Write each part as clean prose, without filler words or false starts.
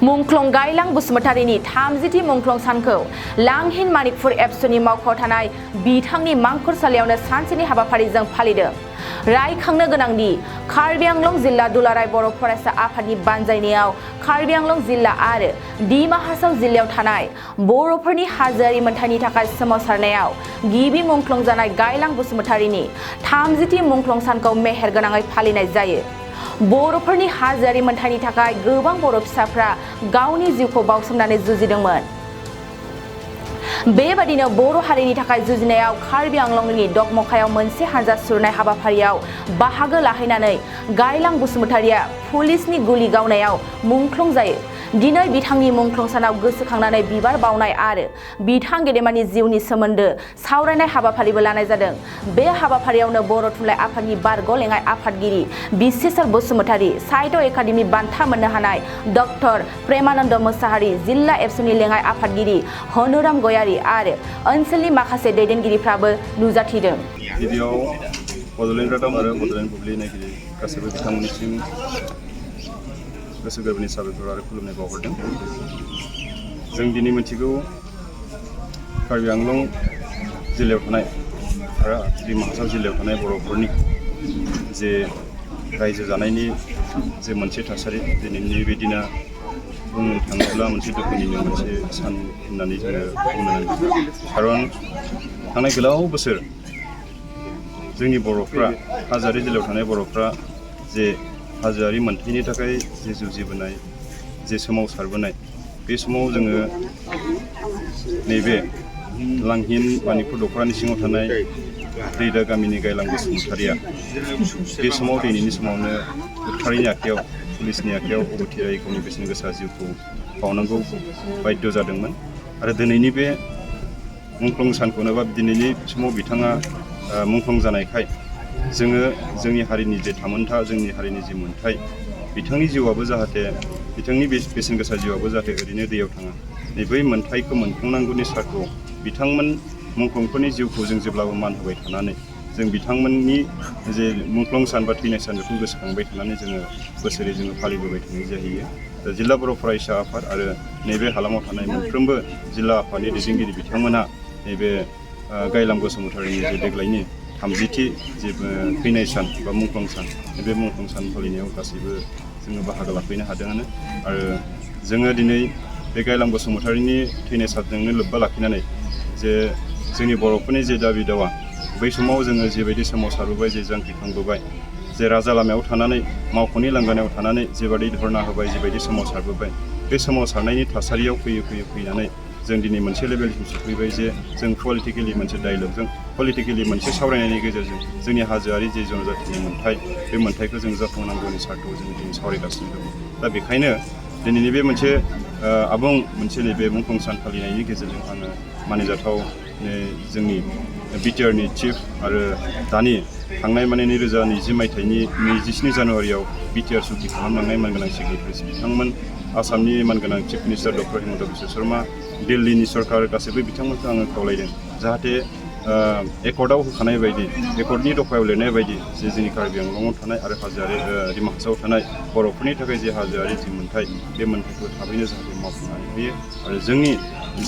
मुंख्लं गायलां बसुमतारीनि 30थि मुंख्लं सानखौ लांहिन मानिकपुर एबसुनि मावख'आव थानाय बिथांनि मांखरसालियावनो सानसेनि हाबाफारिजों फालिदों। रायखांनो गोनांदि कार्बि आंलं जिल्ला दुलाराय बर' फरायसा आफादनि बानजायनायाव कार्बि आंलं जिल्ला आरो डिमा हासाव जिल्लायाव थानाय बर'फोरनि हाजोआरि मोनथायनि थाखाय सोमावसारनायाव गिबि मुंख्लं जानाय गायलां बसुमतारीनि 30थि मुंख्लं सानखौ मेहेरगोनाङै फालिनाय जायो। बर'फोरनि हाजोआरि मोनथायनि थाखाय गोबां बर' फिसाफ्रा गावनि जिउखौ बाउसोमनानै जुजिदोंमोन। बेबादिनो बर' हारिनि थाखाय जुजिनायाव कार्बि आंलंनि डगमकायाव मोनसे हानजा सुरनाय हाबाफारियाव बाहागो लाहैनानै गायलां बसुमतारीया पुलिसनि गुलि गावनायाव मुंख्लं जायो। दिनै बिथांनि मुंख्लं सानाव गोसोखांनानै बिबार बावनाय आरो बिथां गेदेमानि जिउनि सोमोन्दो सावरायनाय हाबाफारिबो लानाय जादों। बे हाबाफारियावनो बर' थुनलाइ आफादनि बारग' लेङाइ आफादगिरि बिसेसर बसुमतारी, साहित्य एकाडेमि बान्था मोननो हानाय डक्टर प्रेमानन्द मोसाहारि, जिल्ला एबसुनि लेङाइ आफादगिरि हनुराम गयारी आरो ओनसोलनि माखासे दैदेनगिरिफ्राबो नुजाथिदों। गिबियाव बड'लेण्ड रादाब आरो बड'लेण्ड बुब्लि नायगिरि गासैबो बिथांमोननिसिम गोसो गोरबोनि साबायखर आरो खुलुमनाय बावहरदों। जों दिनै मिथिगौ कार्बि आंलं जिल्लायाव थानाय आरो डिमा हासाव जिल्लायाव थानाय बर'फोरनि जे रायजो जानायनि जे मोनसे थासारि, दिनैनि बे दिना बुंनो थाङोब्ला मोनसे दुखुनिनो मोनसे सान होननानै जोङो बुंनो नांगोन। खारन थांनाय गोलाव बोसोर जोंनि बर'फ्रा, हाजोआरि जिल्लायाव थानाय बर'फ्रा जे हाजोआरि मोनथायनि थाखाय जे जुजिबोनाय, जे सोमावसारबोनाय, बे समाव जोङो नैबे लांहिन मानिकपुर दख'रानि सिङाव थानाय दैदा गामिनि गायलां बसुमतारीया बे समाव दिनैनि समावनो उदखारिनि आखायाव, पुलिसनि आखायाव अबथिरायै गावनि बेसेन गोसा जिउखौ बावनांगौ बाध्य जादोंमोन। आरो दिनैनि बे मुंख्लं सानखौनो बा दिनैनि समाव बिथाङा मुंख्लं जानायखाय जोङो जोंनि हारिनि जे थामोनथा, जोंनि हारिनि जि मोन्थाय, बिथांनि जिउआबो जाहाथे, बिथांनि बेसेन गोसा जिउआबो जाहाथे ओरैनो दैयाव थाङा, नै बै मोन्थायखौ मोनफुंनांगौनि सार्थआव बिथांमोन मुंख्लंफोरनि जिउखौ जों जेब्लाबो मान होबाय थानानै, जों बिथांमोननि जे मुंख्लं सान बा थैनाय सान बेखौ गोसोखांबाय थानानै जोङो बोसोरै जोङो फालिबोबाय थानाय जाहैयो। जिल्ला बर' फरायसा आफाद आरो नैबे हालामाव थानाय मोनफ्रोमबो जिल्ला आफादनि दैदेनगिरि बिथांमोनहा नैबे गायलां बसुमतारीनि जे देग्लायनि 30थि जे थैनाय सान बा मुंख्लं सान, बे मुंख्लं सान फालिनायाव गासैबो जोङो बाहागो लाफैनो हादोंआनो। आरो जोङो दिनै बे गायलां बसुमतारीनि थैनाय सानजोंनो लोब्बा लाखिनानै जे जोंनि बर'फोरनि जे दाबि दावा, बै समाव जोङो जेबायदि सोमावसारबोबाय, जे जांख्रिखांबोबाय, जे राजा लामायाव थानानै, मावख'नि लांगोनायाव थानानै जेबायदि धरना होबाय, जेबायदि सोमावसारबोबाय, बे सोमावसारनायनि थासारियाव फैनानै जों दिनै मोनसे लेभेलसिम सफैबाय जे जों पलिटिकेलि मोनसे डायलगजों, पलिटिकेलि मोनसे सावरायनायनि गेजेरजों जोंनि हाजोआरि जे जनजातिनि मोन्थाय, बे मोन्थायखौ जों जाफुंनांगौनि सार्थआव जों दिनै सावरायगासिनो दङ। दा बेखायनो दिनैनि बे मोनसे आबुं मोनसे नैबे मुंख्लं सान फालिनायनि गेजेरजों आङो मानिजाथाव जोंनि बिटिआरनि चिफ आरो दानि थांनाय 2020 मायथाइनि 27 जानुवारियाव बिटिआर सुक्ति खालामलांनाय मानगोनां सिग्नेटारिस बिथांमोन, आसामनि मानगोनां chief minister doctor Himanta Biswa Sharma, दिल्लीनि सरकार गासैबो बिथांमोनखौ आङो खावलायदों जाहाथे एकर्डआव होखानाय बायदि, एकर्डनि दफायाव लिरनाय बायदि जे जोंनि कार्बि आंलंआव थानाय आरो हाजोआरि डिमा हासाव थानाय बर'फोरनि थाखाय जे हाजोआरि जि मोन्थाय, बे मोन्थायखौ थाबैनो जाहाथे मावफुंनानै होयो आरो जोंनि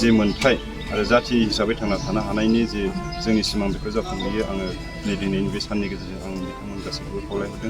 जे मोन्थाय आरो जाथि हिसाबै थांना थानो हानायनि जे जोंनि सिमां, बेखौ जाफुंहोयो। आङो दिनैनि बे साननि गेजेरजों आं बिथांमोन गासैखौबो खावलायहरदों।